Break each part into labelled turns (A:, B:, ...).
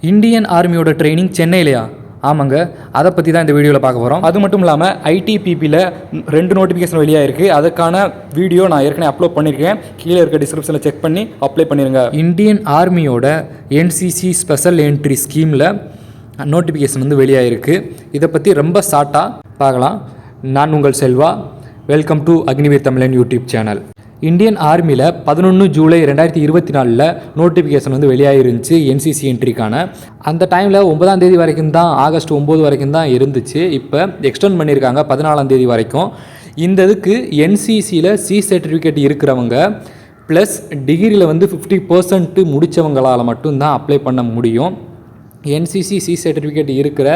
A: Indian ஆர்மியோட training சென்னையிலையா? ஆமாங்க, அதை பற்றி தான் இந்த வீடியோவில் பார்க்க போகிறோம். அது மட்டும் இல்லாமல் ஐடிபிபியில் 2 நோட்டிஃபிகேஷன் வெளியாக இருக்குது. அதுக்கான வீடியோ நான் ஏற்கனவே அப்லோட் பண்ணியிருக்கேன். கீழே இருக்க டிஸ்கிரிப்ஷனில் செக் பண்ணி அப்ளை பண்ணிடுங்க. இந்தியன் ஆர்மியோட என்சிசி ஸ்பெஷல் என்ட்ரி ஸ்கீமில் நோட்டிஃபிகேஷன் வந்து வெளியாகிருக்கு. இதை பற்றி ரொம்ப ஷார்ட்டாக பார்க்கலாம். நான் உங்கள் செல்வா. வெல்கம் டு அக்னிவீர் தமிழன் யூடியூப் சேனல். இந்தியன் ஆர்மியில் 11 ஜூலை 2024 நோட்டிஃபிகேஷன் வந்து வெளியாகிருந்துச்சு என்சிசி என்ட்ரிக்கான. அந்த டைமில் 9ஆம் தேதி வரைக்கும் தான், ஆகஸ்ட் 9 வரைக்கும் தான் இருந்துச்சு. இப்போ எக்ஸ்டெண்ட் பண்ணியிருக்காங்க 14ஆம் தேதி வரைக்கும். இந்த இதுக்கு என்சிசியில் சி சர்டிஃபிகேட் இருக்கிறவங்க ப்ளஸ் டிகிரியில் வந்து 50% முடித்தவங்களால் மட்டும்தான் அப்ளை பண்ண முடியும். என்சிசி சி சர்டிஃபிகேட் இருக்கிற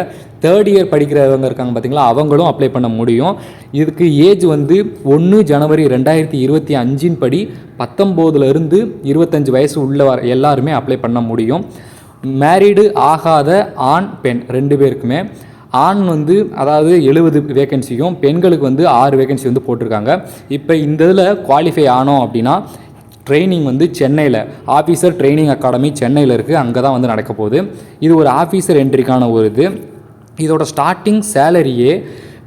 A: 3rd இயர் படிக்கிறவங்க இருக்காங்க பார்த்தீங்களா, அவங்களும் அப்ளை பண்ண முடியும். இதுக்கு ஏஜ் வந்து 1 ஜனவரி 2025 படி 19லேருந்து 25 வயசு உள்ள எல்லாருமே அப்ளை பண்ண முடியும். மேரீடு ஆகாத ஆண் பெண் 2 பேருக்குமே. ஆண் வந்து அதாவது 70 வேகன்சியும், பெண்களுக்கு வந்து 6 வேகன்சி வந்து போட்டிருக்காங்க. இப்போ இந்த இதில் குவாலிஃபை ஆனோம் அப்படின்னா ட்ரைனிங் வந்து சென்னையில் ஆஃபீஸர் ட்ரைனிங் அகாடமி சென்னையில் இருக்குது. அங்கே தான் வந்து நடக்க போகுது. இது ஒரு ஆஃபீஸர் என்ட்ரிக்கான ஒரு இது. இதோட ஸ்டார்டிங் சேலரியே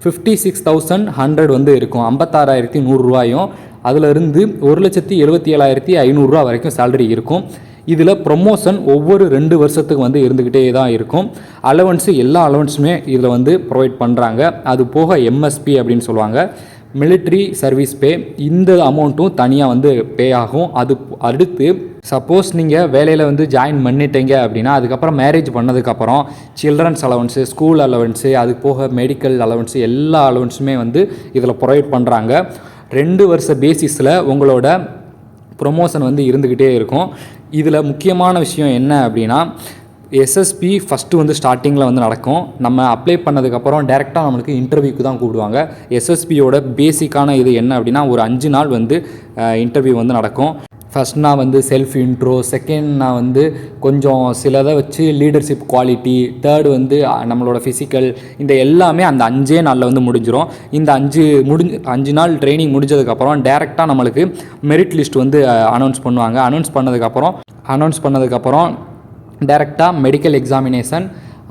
A: 56,100 வந்து இருக்கும். 56,100 ரூபாயும். அதிலிருந்து 1,77,500 வரைக்கும் சேலரி இருக்கும். இதில் ப்ரொமோஷன் ஒவ்வொரு 2 வருஷத்துக்கு வந்து இருந்துக்கிட்டே தான் இருக்கும். அலவன்ஸு எல்லா அலவன்ஸுமே இதில் வந்து ப்ரொவைட் பண்ணுறாங்க. அது போக எம்எஸ்பி அப்படின்னு சொல்லுவாங்க, மிலிட்ரி சர்வீஸ் பே. இந்த அமௌண்ட்டும் தனியாக வந்து பே ஆகும். அது அடுத்து சப்போஸ் நீங்கள் வேலையில் வந்து ஜாயின் பண்ணிட்டீங்க அப்படின்னா அதுக்கப்புறம் மேரேஜ் பண்ணதுக்கப்புறம் சில்ட்ரன்ஸ் அலவன்ஸு, ஸ்கூல் அலவன்ஸு, அது போக மெடிக்கல் அலவன்ஸு, எல்லா அலவன்ஸுமே வந்து இதில் ப்ரொவைட் பண்ணுறாங்க. 2 வருஷ பேசிஸில் உங்களோட ப்ரொமோஷன் வந்து இருந்துக்கிட்டே இருக்கும். இதில் முக்கியமான விஷயம் என்ன அப்படின்னா, எஸ்எஸ்பி ஃபஸ்ட்டு வந்து ஸ்டார்டிங்கில் வந்து நடக்கும். நம்ம அப்ளை பண்ணதுக்கப்புறம் டேரெக்டாக நம்மளுக்கு இன்டர்வியூக்கு தான் கூப்பிடுவாங்க. எஸ்எஸ்பியோட பேசிக்கான இது என்ன அப்படின்னா, ஒரு 5 நாள் வந்து இன்டர்வியூ வந்து நடக்கும். ஃபஸ்ட் நான் வந்து செல்ஃப் இன்ட்ரோ, செகண்ட் நான் வந்து கொஞ்சம் சிலதை வச்சு லீடர்ஷிப் குவாலிட்டி, தேர்டு வந்து நம்மளோட ஃபிசிக்கல், இந்த எல்லாமே அந்த 5 நாளில் வந்து முடிஞ்சிடும். இந்த 5 நாள் ட்ரைனிங் முடிஞ்சதுக்கப்புறம் டேரெக்டாக நம்மளுக்கு மெரிட் லிஸ்ட் வந்து அனௌன்ஸ் பண்ணுவாங்க. அனௌன்ஸ் பண்ணதுக்கப்புறம் டைரெக்டாக மெடிக்கல் எக்ஸாமினேஷன்,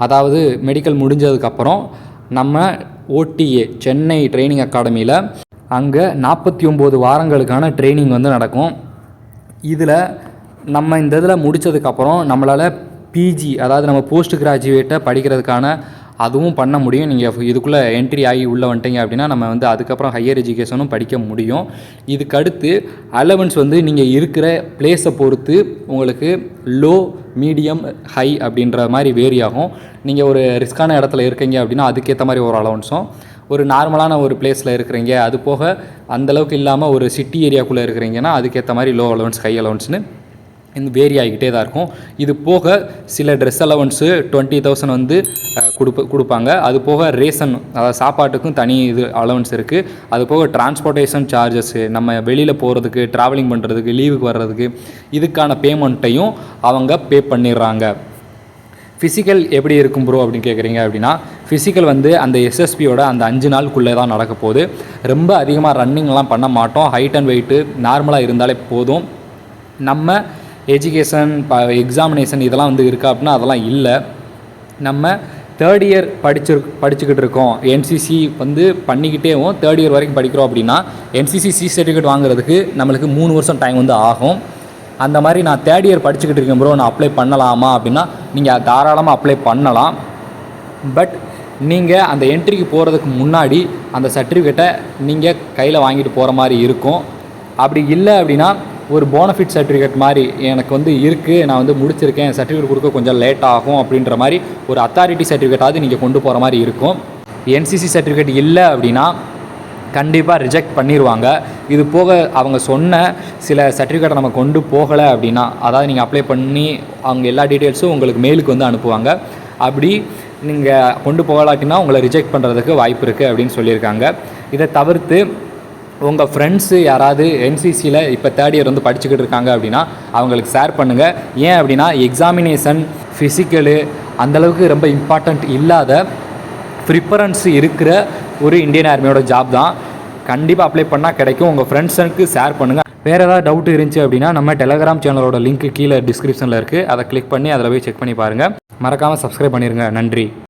A: அதாவது மெடிக்கல் முடிஞ்சதுக்கப்புறம் நம்ம ஓடிஏ சென்னை ட்ரைனிங் அகாடமியில் அங்கே 49 வாரங்களுக்கான ட்ரைனிங் வந்து நடக்கும். இதில் நம்ம இந்த இதில் முடித்ததுக்கப்புறம் நம்மளால் பிஜி, அதாவது நம்ம போஸ்ட் கிராஜுவேட்டை படிக்கிறதுக்கான அதுவும் பண்ண முடியும். நீங்கள் இதுக்குள்ளே என்ட்ரி ஆகி உள்ளே வந்துட்டீங்க அப்படின்னா நம்ம வந்து அதுக்கப்புறம் ஹையர் எஜுகேஷனும் படிக்க முடியும். இதுக்கடுத்து அலவன்ஸ் வந்து நீங்கள் இருக்கிற பிளேஸை பொறுத்து உங்களுக்கு லோ, மீடியம், ஹை அப்படின்ற மாதிரி வேரி ஆகும். நீங்கள் ஒரு ரிஸ்க்கான இடத்துல இருக்கீங்க அப்படின்னா அதுக்கேற்ற மாதிரி ஒரு அலவன்ஸும், ஒரு நார்மலான ஒரு பிளேஸில் இருக்கிறீங்க, அது போக அந்தளவுக்கு இல்லாமல் ஒரு சிட்டி ஏரியாக்குள்ளே இருக்கிறீங்கன்னா அதுக்கேற்ற மாதிரி லோ அலவன்ஸ், ஹை அலவன்ஸ்னு இந்த வேரி ஆகிக்கிட்டே தான் இருக்கும். இது போக சில ட்ரெஸ் அலவன்ஸு 20,000 வந்து கொடுப்பாங்க. அது போக ரேஷன், அதாவது சாப்பாட்டுக்கும் தனி இது அலவன்ஸ் இருக்குது. அது போக டிரான்ஸ்போர்ட்டேஷன் சார்ஜஸ்ஸு, நம்ம வெளியில் போகிறதுக்கு, ட்ராவலிங் பண்ணுறதுக்கு, லீவுக்கு வர்றதுக்கு, இதுக்கான பேமெண்ட்டையும் அவங்க பே பண்ணிடுறாங்க. ஃபிசிக்கல் எப்படி இருக்கும் ப்ரோ அப்படின்னு கேட்குறீங்க அப்படின்னா, ஃபிசிக்கல் வந்து அந்த எஸ்எஸ்பியோட அந்த 5 நாளுக்குள்ளே தான் நடக்க போகுது. ரொம்ப அதிகமாக ரன்னிங்லாம் பண்ண மாட்டோம். ஹைட் அண்ட் வெயிட்டு நார்மலாக இருந்தாலே போதும். நம்ம எஜுகேஷன், எக்ஸாமினேஷன் இதெல்லாம் வந்து இருக்கா அப்படின்னா அதெல்லாம் இல்லை. நம்ம 3rd இயர் படிச்சுக்கிட்டு இருக்கோம், என்சிசி வந்து பண்ணிக்கிட்டேவும் 3rd இயர் வரைக்கும் படிக்கிறோம் அப்படின்னா என்சிசி சி சர்டிஃபிகேட் வாங்குறதுக்கு நம்மளுக்கு 3 வருஷம் டைம் வந்து ஆகும். அந்த மாதிரி நான் 3rd இயர் படிச்சுக்கிட்டு இருக்கேன் ப்ரோ, நான் அப்ளை பண்ணலாமா அப்படின்னா நீங்கள் தாராளமாக அப்ளை பண்ணலாம். பட் நீங்கள் அந்த என்ட்ரிக்கு போகிறதுக்கு முன்னாடி அந்த சர்டிஃபிகேட்டை நீங்கள் கையில் வாங்கிட்டு போகிற மாதிரி இருக்கும். அப்படி இல்லை அப்படின்னா ஒரு போனஃபிட் சர்டிஃபிகேட் மாதிரி எனக்கு வந்து இருக்குது, நான் வந்து முடிச்சிருக்கேன், சர்டிஃபிகேட் கொடுக்க கொஞ்சம் லேட் ஆகும் அப்படின்ற மாதிரி ஒரு அத்தாரிட்டி சர்டிஃபிகேட்டாவது நீங்கள் கொண்டு போகிற மாதிரி இருக்கும். என்சிசி சர்டிஃபிகேட் இல்லை அப்படின்னா கண்டிப்பாக ரிஜெக்ட் பண்ணிடுவாங்க. இது போக அவங்க சொன்ன சில சர்டிஃபிகேட்டை நம்ம கொண்டு போகலை அப்படின்னா, அதாவது நீங்கள் அப்ளை பண்ணி அவங்க எல்லா டீட்டெயில்ஸும் உங்களுக்கு மெயிலுக்கு வந்து அனுப்புவாங்க. அப்படி நீங்கள் கொண்டு போகலாட்டினா உங்களை ரிஜெக்ட் பண்ணுறதுக்கு வாய்ப்பு இருக்குது அப்படின்னு சொல்லியிருக்காங்க. இதை தவிர்த்து உங்கள் ஃப்ரெண்ட்ஸு யாராவது என்சிசியில் இப்போ 3rd இயர் வந்து படிச்சுக்கிட்டு இருக்காங்க அப்படின்னா அவங்களுக்கு ஷேர் பண்ணுங்கள். ஏன் அப்படின்னா எக்ஸாமினேஷன், ஃபிசிக்கலு அந்தளவுக்கு ரொம்ப இம்பார்ட்டண்ட் இல்லாத ப்ரிஃபரன்ஸ் இருக்கிற ஒரு இந்தியன் ஆர்மியோட ஜாப் தான். கண்டிப்பாக அப்ளை பண்ணால் கிடைக்கும். உங்கள் ஃப்ரெண்ட்ஸுக்கு ஷேர் பண்ணுங்கள். வேறு ஏதாவது டவுட் இருந்துச்சு அப்படின்னா நம்ம டெலகிராம் சேனலோட லிங்க் கீழே டிஸ்கிரிப்ஷனில் இருக்குது. அதை கிளிக் பண்ணி அதில் போய் செக் பண்ணி பாருங்கள். மறக்காமல் சப்ஸ்கிரைப் பண்ணிடுங்க. நன்றி.